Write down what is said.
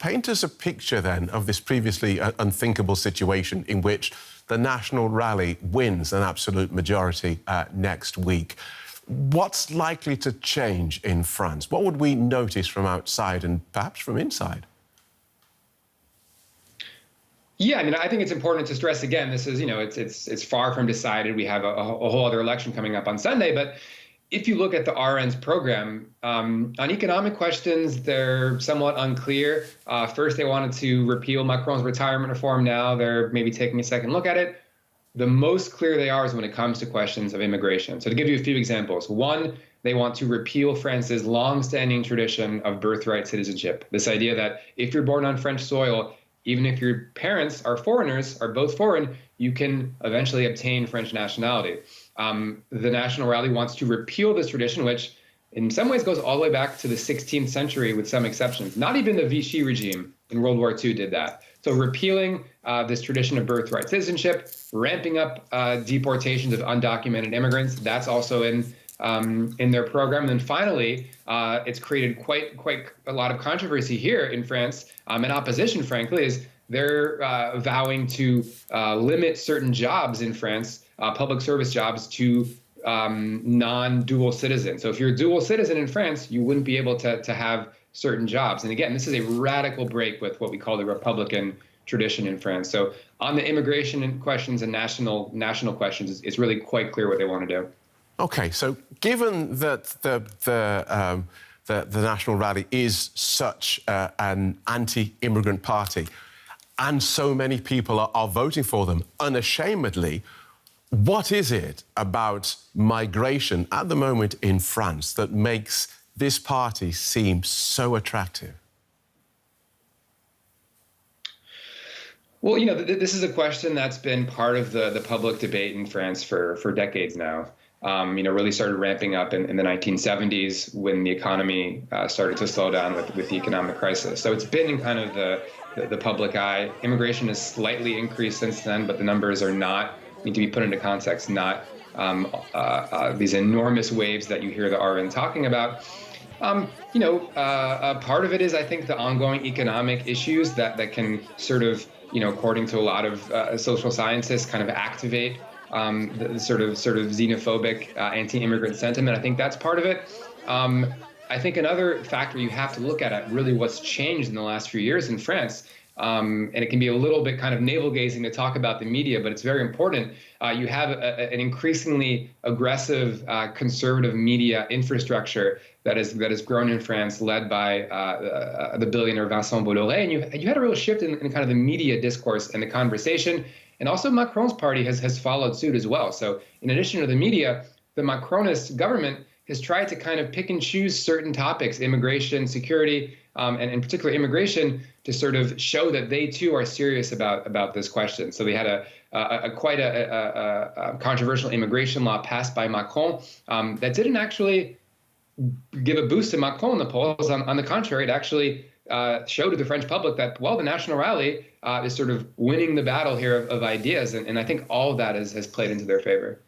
paint us a picture then of this previously unthinkable situation in which the National Rally wins an absolute majority next week. What's likely to change in France? What would we notice from outside and perhaps from inside? Yeah, I mean, I think it's important to stress again, this is, it's far from decided. We have a whole other election coming up on Sunday. But if you look at the RN's program, on economic questions, they're somewhat unclear. First, they wanted to repeal Macron's retirement reform. Now they're maybe taking a second look at it. The most clear they are is when it comes to questions of immigration. So to give you a few examples, one, they want to repeal France's long-standing tradition of birthright citizenship. This idea that if you're born on French soil, even if your parents are foreigners, are both foreign, you can eventually obtain French nationality. The National Rally wants to repeal this tradition, which in some ways goes all the way back to the 16th century with some exceptions. Not even the Vichy regime in World War II did that. So repealing this tradition of birthright citizenship, ramping up deportations of undocumented immigrants, that's also in their program. And then finally, it's created quite a lot of controversy here in France, and opposition, frankly, is they're vowing to limit certain jobs in France, public service jobs, to non-dual citizens. So if you're a dual citizen in France, you wouldn't be able to have certain jobs. And again, this is a radical break with what we call the Republican tradition in France. So on the immigration questions and national questions, it's really quite clear what they want to do. OK, so given that the National Rally is such an anti-immigrant party, and so many people are voting for them unashamedly, what is it about migration at the moment in France that makes this party seem so attractive? Well, this is a question that's been part of the public debate in France for decades now. Really started ramping up in the 1970s when the economy started to slow down with the economic crisis. So it's been in kind of the public eye. Immigration has slightly increased since then, but the numbers are need to be put into context, not these enormous waves that you hear the RN talking about. Part of it is, I think, the ongoing economic issues that can sort of, according to a lot of social scientists, kind of activate the sort of xenophobic anti-immigrant sentiment. I think that's part of it. I think another factor you have to look at really what's changed in the last few years in France. And it can be a little bit kind of navel-gazing to talk about the media, but it's very important. You have an increasingly aggressive conservative media infrastructure that has grown in France, led by the billionaire Vincent Bolloré. And you had a real shift in kind of the media discourse and the conversation. And also Macron's party has followed suit as well. So in addition to the media, the Macronist government has tried to kind of pick and choose certain topics, immigration, security, and in particular immigration, to sort of show that they too are serious about this question. So they had quite a controversial immigration law passed by Macron that didn't actually give a boost to Macron in the polls. On the contrary, it actually showed to the French public that, well, the National Rally is sort of winning the battle here of ideas. And I think all of that has played into their favor.